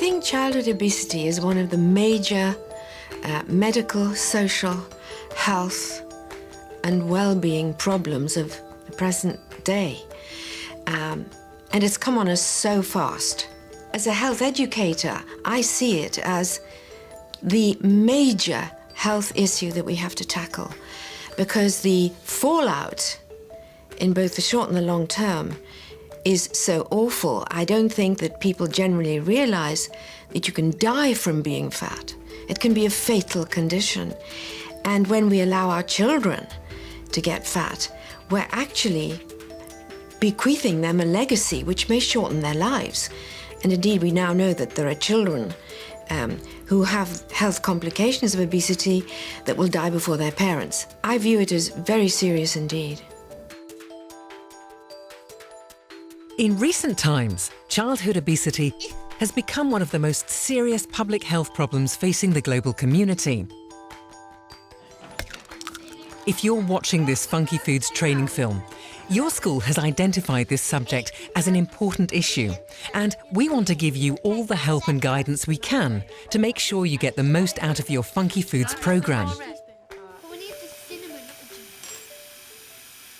think childhood obesity is one of the major medical, social, health and well-being problems of the present day. And it's come on us so fast. As a health educator, I see it as the major health issue that we have to tackle, because the fallout in both the short and the long term is so awful. I don't think that people generally realize that you can die from being fat. It can be a fatal condition. And when we allow our children to get fat, we're actually bequeathing them a legacy which may shorten their lives. And indeed, we now know that there are children who have health complications of obesity that will die before their parents. I view it as very serious indeed. In recent times, childhood obesity has become one of the most serious public health problems facing the global community. If you're watching this Phunkyfoods training film, your school has identified this subject as an important issue, and we want to give you all the help and guidance we can to make sure you get the most out of your Phunkyfoods programme.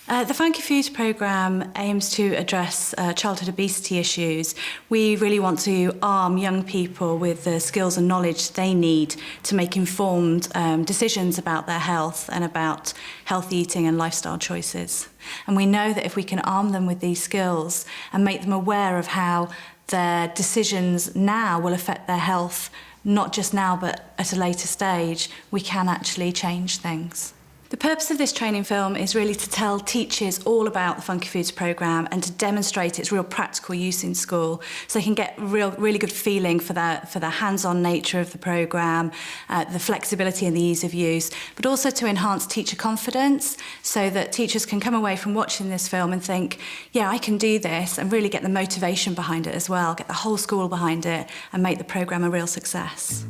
The Phunkyfoods programme aims to address childhood obesity issues. We really want to arm young people with the skills and knowledge they need to make informed decisions about their health and about healthy eating and lifestyle choices. And we know that if we can arm them with these skills and make them aware of how their decisions now will affect their health, not just now but at a later stage, we can actually change things. The purpose of this training film is really to tell teachers all about the Phunkyfoods programme and to demonstrate its real practical use in school, so they can get really good feeling for the hands-on nature of the programme, the flexibility and the ease of use, but also to enhance teacher confidence so that teachers can come away from watching this film and think, yeah, I can do this, and really get the motivation behind it as well, get the whole school behind it and make the programme a real success.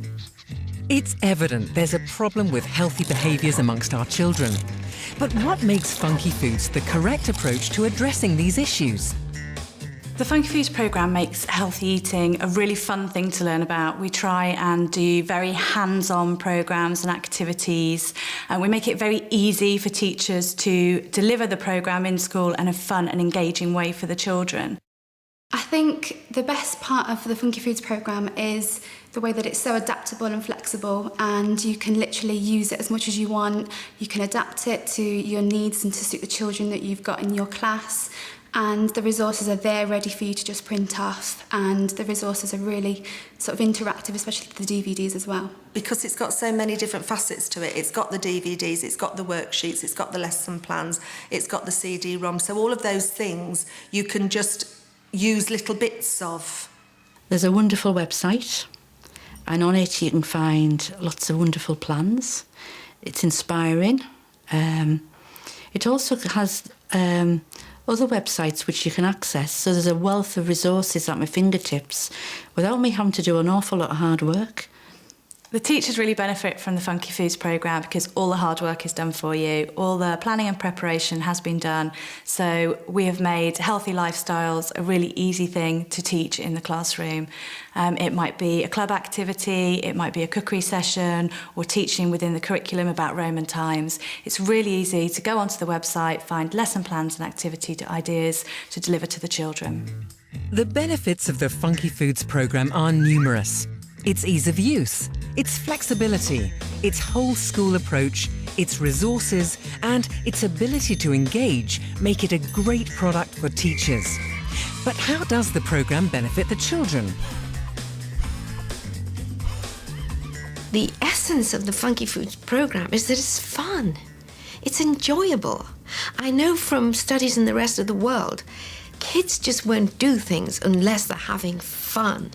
It's evident there's a problem with healthy behaviours amongst our children. But what makes Phunkyfoods the correct approach to addressing these issues? The Phunkyfoods programme makes healthy eating a really fun thing to learn about. We try and do very hands-on programmes and activities, and we make it very easy for teachers to deliver the programme in school in a fun and engaging way for the children. I think the best part of the Phunkyfoods programme is the way that it's so adaptable and flexible, and you can literally use it as much as you want. You can adapt it to your needs and to suit the children that you've got in your class, and the resources are there ready for you to just print off, and the resources are really sort of interactive, especially the DVDs as well. Because it's got so many different facets to it. It's got the DVDs, it's got the worksheets, it's got the lesson plans, it's got the CD-ROM, so all of those things you can just use little bits of. There's a wonderful website, and on it you can find lots of wonderful plans. It's inspiring. It also has other websites which you can access, so there's a wealth of resources at my fingertips without me having to do an awful lot of hard work. The teachers really benefit from the Phunkyfoods programme because all the hard work is done for you. All the planning and preparation has been done. So we have made healthy lifestyles a really easy thing to teach in the classroom. It might be a club activity, it might be a cookery session, or teaching within the curriculum about Roman times. It's really easy to go onto the website, find lesson plans and activity ideas to deliver to the children. The benefits of the Phunkyfoods programme are numerous. Its ease of use, its flexibility, its whole school approach, its resources and its ability to engage make it a great product for teachers. But how does the programme benefit the children? The essence of the Phunkyfoods programme is that it's fun. It's enjoyable. I know from studies in the rest of the world, kids just won't do things unless they're having fun.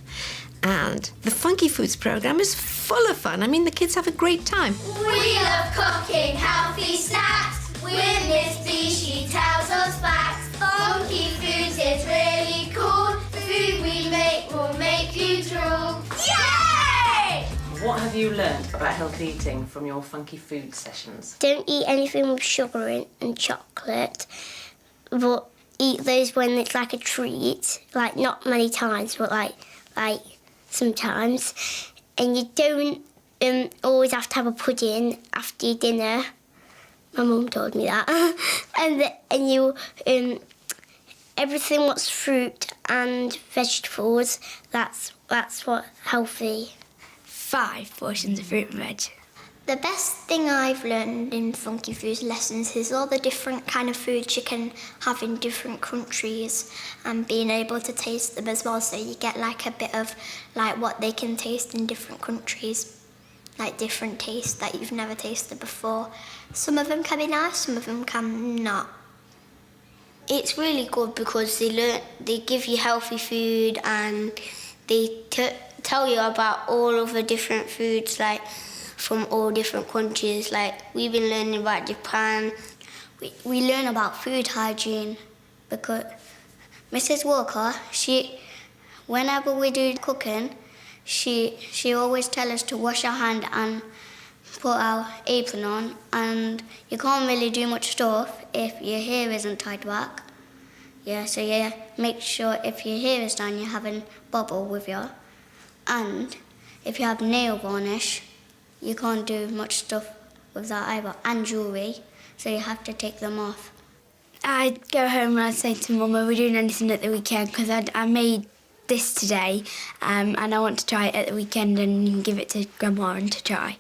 And the Phunkyfoods programme is full of fun. I mean, the kids have a great time. We love cooking healthy snacks. With Miss B, she tells us facts. Phunkyfoods is really cool. The food we make will make you drool. Yay! What have you learned about healthy eating from your Phunkyfoods sessions? Don't eat anything with sugar in and chocolate, but eat those when it's like a treat. Like, not many times, but like sometimes. And you don't always have to have a pudding after your dinner. My mum told me that. and you, everything what's fruit and vegetables, that's what healthy. 5 portions of fruit and veg. The best thing I've learned in Phunkyfoods lessons is all the different kind of foods you can have in different countries and being able to taste them as well, so you get like a bit of like what they can taste in different countries, like different tastes that you've never tasted before. Some of them can be nice, some of them can not. It's really good because they give you healthy food and they tell you about all of the different foods, like from all different countries. Like we've been learning about Japan. We learn about food hygiene because Mrs. Walker, whenever we do cooking, she always tells us to wash our hand and put our apron on, and you can't really do much stuff if your hair isn't tied back. Yeah, so you make sure if your hair is down, you're having bubble with you. And if you have nail varnish, you can't do much stuff with that either, and jewellery, so you have to take them off. I'd go home and I'd say to Mum, are we doing anything at the weekend? Because I made this today and I want to try it at the weekend, and you can give it to Grandma and to try.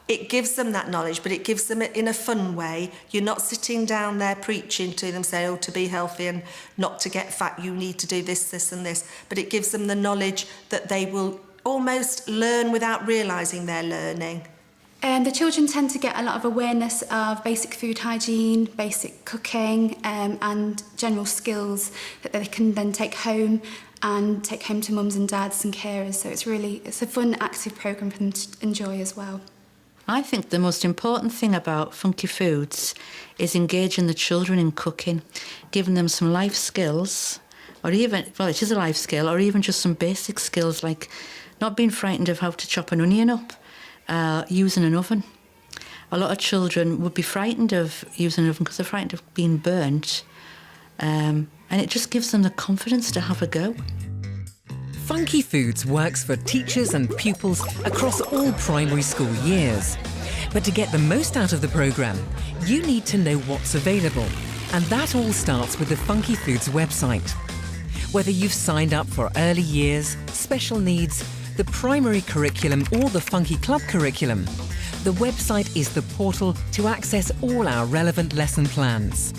It gives them that knowledge, but it gives them it in a fun way. You're not sitting down there preaching to them, saying, oh, to be healthy and not to get fat, you need to do this, this and this. But it gives them the knowledge that they will almost learn without realising they're learning. The children tend to get a lot of awareness of basic food hygiene, basic cooking, and general skills that they can then take home to mums and dads and carers. So it's a fun, active programme for them to enjoy as well. I think the most important thing about Phunkyfoods is engaging the children in cooking, giving them some life skills, or even, well, it is a life skill, or even just some basic skills like not being frightened of how to chop an onion up, using an oven. A lot of children would be frightened of using an oven because they're frightened of being burnt, and it just gives them the confidence to have a go. Phunkyfoods works for teachers and pupils across all primary school years. But to get the most out of the programme, you need to know what's available. And that all starts with the Phunkyfoods website. Whether you've signed up for early years, special needs, the primary curriculum or the Funky Club curriculum, the website is the portal to access all our relevant lesson plans.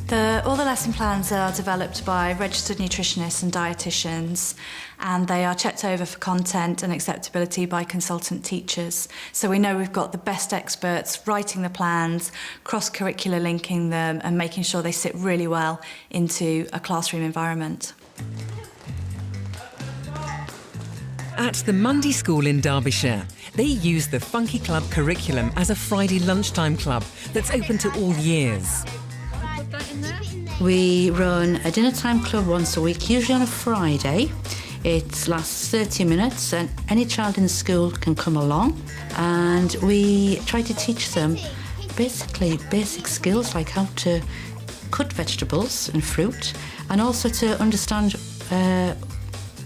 All the lesson plans are developed by registered nutritionists and dietitians, and they are checked over for content and acceptability by consultant teachers. So we know we've got the best experts writing the plans, cross-curricular linking them and making sure they sit really well into a classroom environment. At the Mundy School in Derbyshire, they use the Funky Club curriculum as a Friday lunchtime club that's open to all years. We run a dinner time club once a week, usually on a Friday. It lasts 30 minutes and any child in the school can come along, and we try to teach them basically basic skills like how to cut vegetables and fruit, and also to understand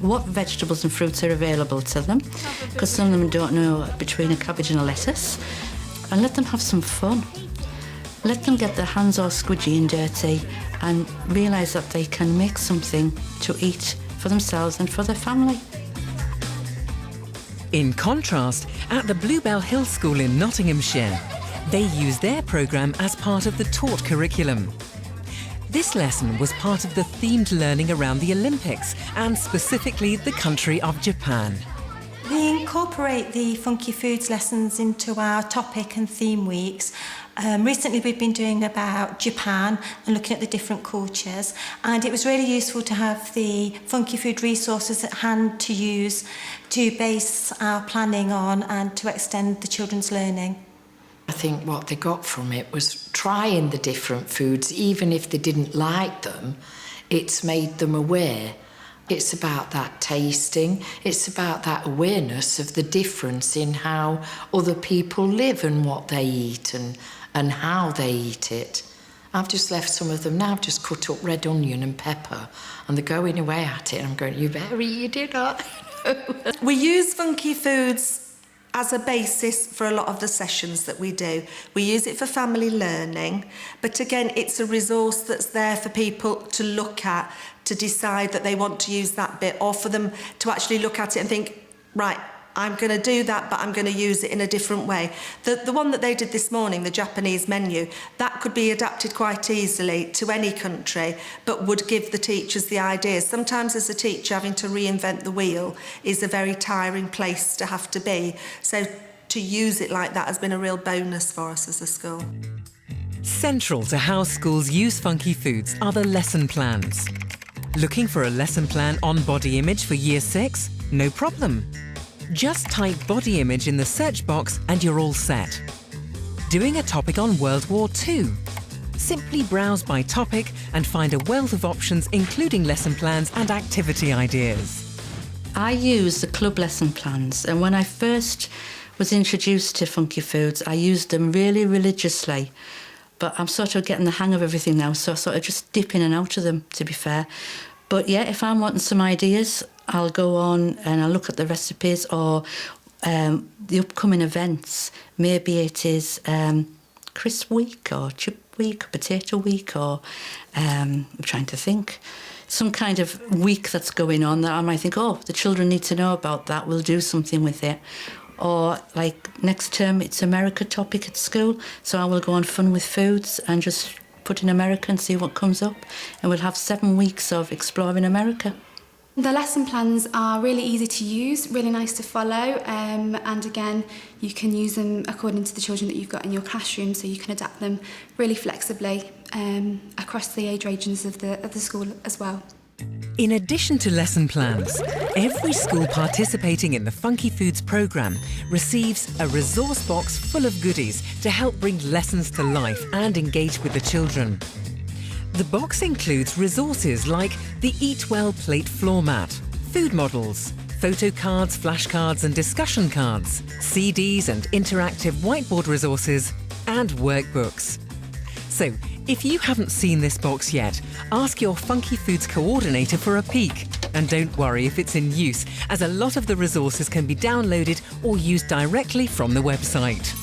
what vegetables and fruits are available to them, because some of them don't know between a cabbage and a lettuce, and let them have some fun. Let them get their hands all squidgy and dirty and realise that they can make something to eat for themselves and for their family. In contrast, at the Bluebell Hill School in Nottinghamshire, they use their programme as part of the taught curriculum. This lesson was part of the themed learning around the Olympics and specifically the country of Japan. We incorporate the Phunkyfoods lessons into our topic and theme weeks. Recently we've been doing about Japan and looking at the different cultures, and it was really useful to have the Phunkyfood resources at hand to use to base our planning on and to extend the children's learning. I think what they got from it was trying the different foods, even if they didn't like them, it's made them aware. It's about that tasting, it's about that awareness of the difference in how other people live and what they eat and how they eat it. I've just left some of them now, I've just cut up red onion and pepper, and they're going away at it, and I'm going, you better eat your dinner. We use Phunkyfoods as a basis for a lot of the sessions that we do. We use it for family learning, but again, it's a resource that's there for people to look at, to decide that they want to use that bit, or for them to actually look at it and think, right, I'm going to do that, but I'm going to use it in a different way. The one that they did this morning, the Japanese menu, that could be adapted quite easily to any country, but would give the teachers the ideas. Sometimes as a teacher, having to reinvent the wheel is a very tiring place to have to be. So to use it like that has been a real bonus for us as a school. Central to how schools use Phunkyfoods are the lesson plans. Looking for a lesson plan on body image for Year 6? No problem. Just type body image in the search box and you're all set. Doing a topic on World War II? Simply browse by topic and find a wealth of options, including lesson plans and activity ideas. I use the club lesson plans, and when I first was introduced to Phunkyfoods, I used them really religiously. But I'm sort of getting the hang of everything now, so I sort of just dip in and out of them, to be fair. But yeah, if I'm wanting some ideas, I'll go on and I'll look at the recipes or the upcoming events. Maybe it is crisp week or chip week, potato week, or I'm trying to think. Some kind of week that's going on that I might think, oh, the children need to know about that, we'll do something with it. Or like next term, it's America topic at school, so I will go on Fun with Foods and just put in America and see what comes up. And we'll have 7 weeks of exploring America. The lesson plans are really easy to use, really nice to follow, and again, you can use them according to the children that you've got in your classroom, so you can adapt them really flexibly across the age ranges of the school as well. In addition to lesson plans, every school participating in the Phunkyfoods programme receives a resource box full of goodies to help bring lessons to life and engage with the children. The box includes resources like the Eat Well plate floor mat, food models, photo cards, flashcards and discussion cards, CDs and interactive whiteboard resources, and workbooks. So, if you haven't seen this box yet, ask your Phunkyfoods coordinator for a peek. And don't worry if it's in use, as a lot of the resources can be downloaded or used directly from the website.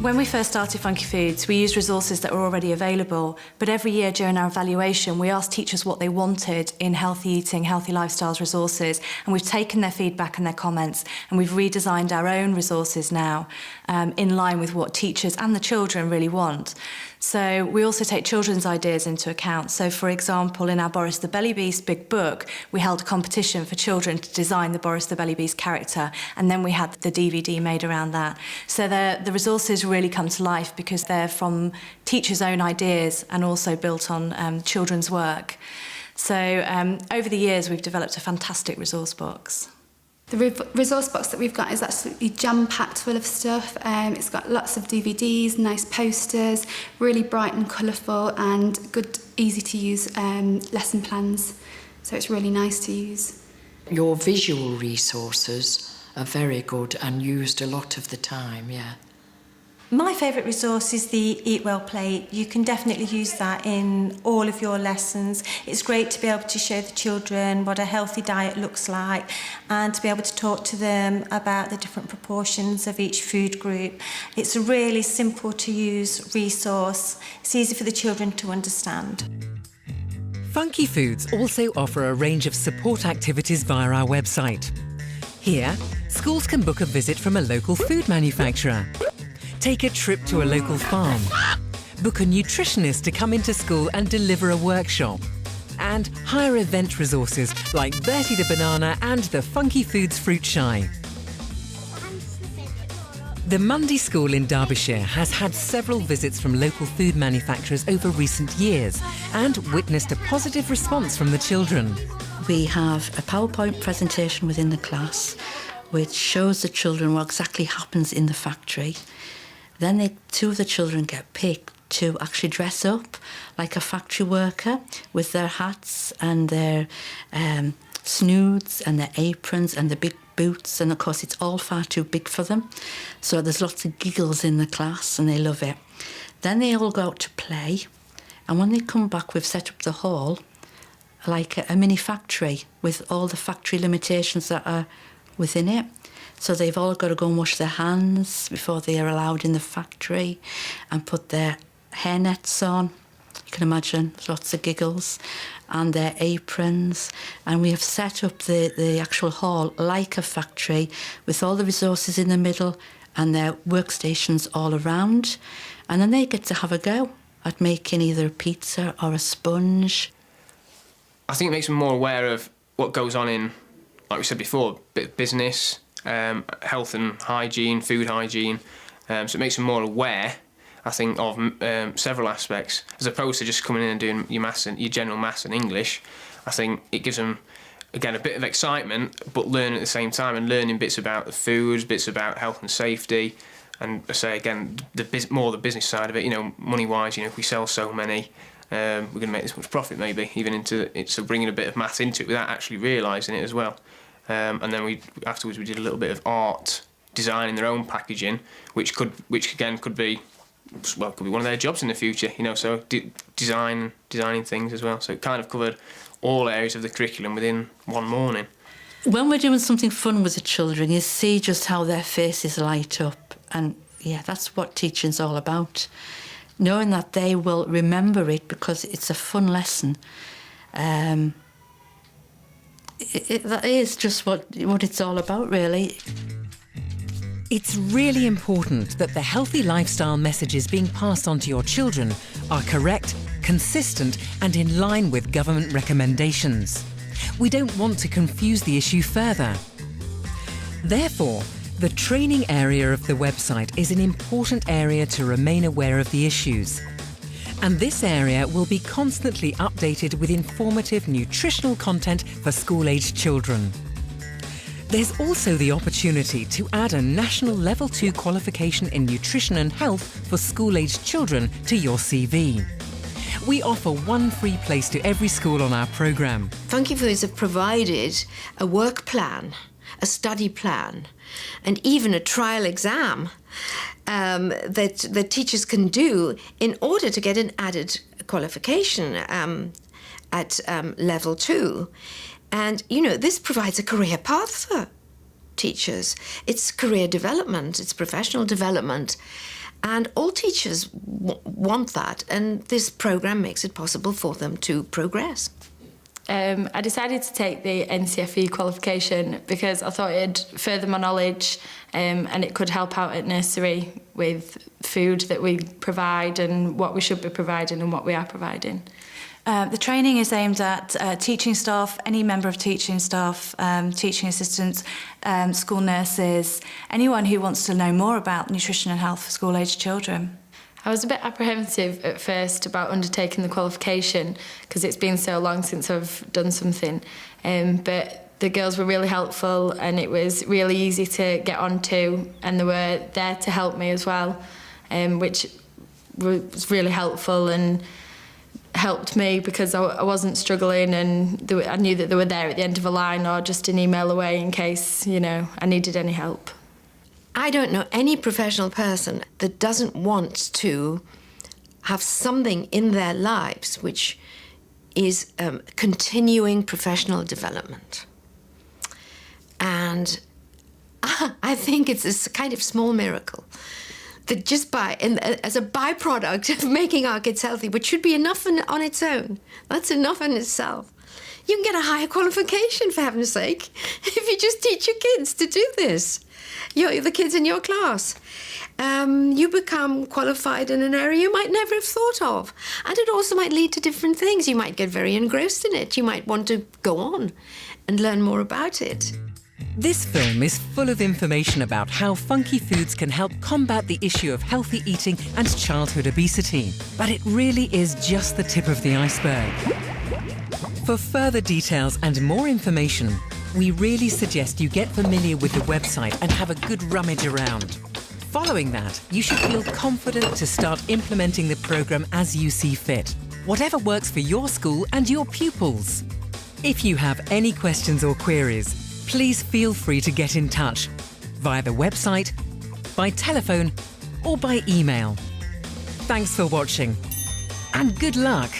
When we first started Phunkyfoods, we used resources that were already available, but every year during our evaluation, we asked teachers what they wanted in healthy eating, healthy lifestyles resources, and we've taken their feedback and their comments, and we've redesigned our own resources now in line with what teachers and the children really want. So we also take children's ideas into account. So, for example, in our Boris the Belly Beast big book, we held a competition for children to design the Boris the Belly Beast character, and then we had the DVD made around that. So the resources really come to life because they're from teachers' own ideas and also built on children's work. So over the years, we've developed a fantastic resource box. The resource box that we've got is absolutely jam-packed full of stuff. It's got lots of DVDs, nice posters, really bright and colourful, and good, easy-to-use lesson plans. So it's really nice to use. Your visual resources are very good and used a lot of the time, yeah. My favourite resource is the Eat Well plate. You can definitely use that in all of your lessons. It's great to be able to show the children what a healthy diet looks like and to be able to talk to them about the different proportions of each food group. It's a really simple to use resource. It's easy for the children to understand. Phunkyfoods also offer a range of support activities via our website. Here, schools can book a visit from a local food manufacturer. Take a trip to a local farm. Book a nutritionist to come into school and deliver a workshop. And hire event resources like Bertie the Banana and the Phunkyfoods Fruit Shy. The Mundy School in Derbyshire has had several visits from local food manufacturers over recent years and witnessed a positive response from the children. We have a PowerPoint presentation within the class which shows the children what exactly happens in the factory. Then two of the children get picked to actually dress up like a factory worker with their hats and their snoods and their aprons and the big boots, and of course it's all far too big for them. So there's lots of giggles in the class and they love it. Then they all go out to play, and when they come back, we've set up the hall like a mini factory with all the factory limitations that are within it. So they've all got to go and wash their hands before they are allowed in the factory and put their hairnets on. You can imagine, lots of giggles, and their aprons. And we have set up the actual hall like a factory with all the resources in the middle and their workstations all around. And then they get to have a go at making either a pizza or a sponge. I think it makes them more aware of what goes on in, like we said before, a bit of business, health and hygiene, food hygiene. So it makes them more aware, I think, of several aspects, as opposed to just coming in and doing your general maths and English. I think it gives them, again, a bit of excitement, but learning at the same time, and learning bits about the foods, bits about health and safety, and I say again, more the business side of it. You know, money-wise, you know, if we sell so many, we're going to make this much profit, maybe, even into it. So bringing a bit of maths into it without actually realising it as well. And then afterwards we did a little bit of art, designing their own packaging, which again could be one of their jobs in the future, you know. So designing things as well. So it kind of covered all areas of the curriculum within one morning. When we're doing something fun with the children, you see just how their faces light up, and yeah, that's what teaching's all about. Knowing that they will remember it because it's a fun lesson. That is just what it's all about, really. It's really important that the healthy lifestyle messages being passed on to your children are correct, consistent, and in line with government recommendations. We don't want to confuse the issue further. Therefore, the training area of the website is an important area to remain aware of the issues. And this area will be constantly updated with informative nutritional content for school-aged children. There's also the opportunity to add a national Level 2 qualification in nutrition and health for school-aged children to your CV. We offer one free place to every school on our programme. Phunkyfoods have provided a work plan, a study plan, and even a trial exam that teachers can do in order to get an added qualification at Level 2. And, you know, this provides a career path for teachers. It's career development, it's professional development. And all teachers want that, and this programme makes it possible for them to progress. I decided to take the NCFE qualification because I thought it'd further my knowledge and it could help out at nursery with food that we provide and what we should be providing and what we are providing. The training is aimed at teaching staff, any member of teaching staff, teaching assistants, school nurses, anyone who wants to know more about nutrition and health for school-aged children. I was a bit apprehensive at first about undertaking the qualification because it's been so long since I've done something, but the girls were really helpful and it was really easy to get onto, and they were there to help me as well, which was really helpful and helped me because I wasn't struggling, and I knew that they were there at the end of a line or just an email away in case, you know, I needed any help. I don't know any professional person that doesn't want to have something in their lives which is continuing professional development. And I think it's a kind of small miracle that just as a byproduct of making our kids healthy, which should be enough on its own, that's enough in itself, you can get a higher qualification, for heaven's sake, if you just teach your kids to do this. The kids in your class. You become qualified in an area you might never have thought of. And it also might lead to different things. You might get very engrossed in it. You might want to go on and learn more about it. This film is full of information about how Phunkyfoods can help combat the issue of healthy eating and childhood obesity. But it really is just the tip of the iceberg. For further details and more information, we really suggest you get familiar with the website and have a good rummage around. Following that, you should feel confident to start implementing the programme as you see fit, whatever works for your school and your pupils. If you have any questions or queries, please feel free to get in touch via the website, by telephone, or by email. Thanks for watching, and good luck!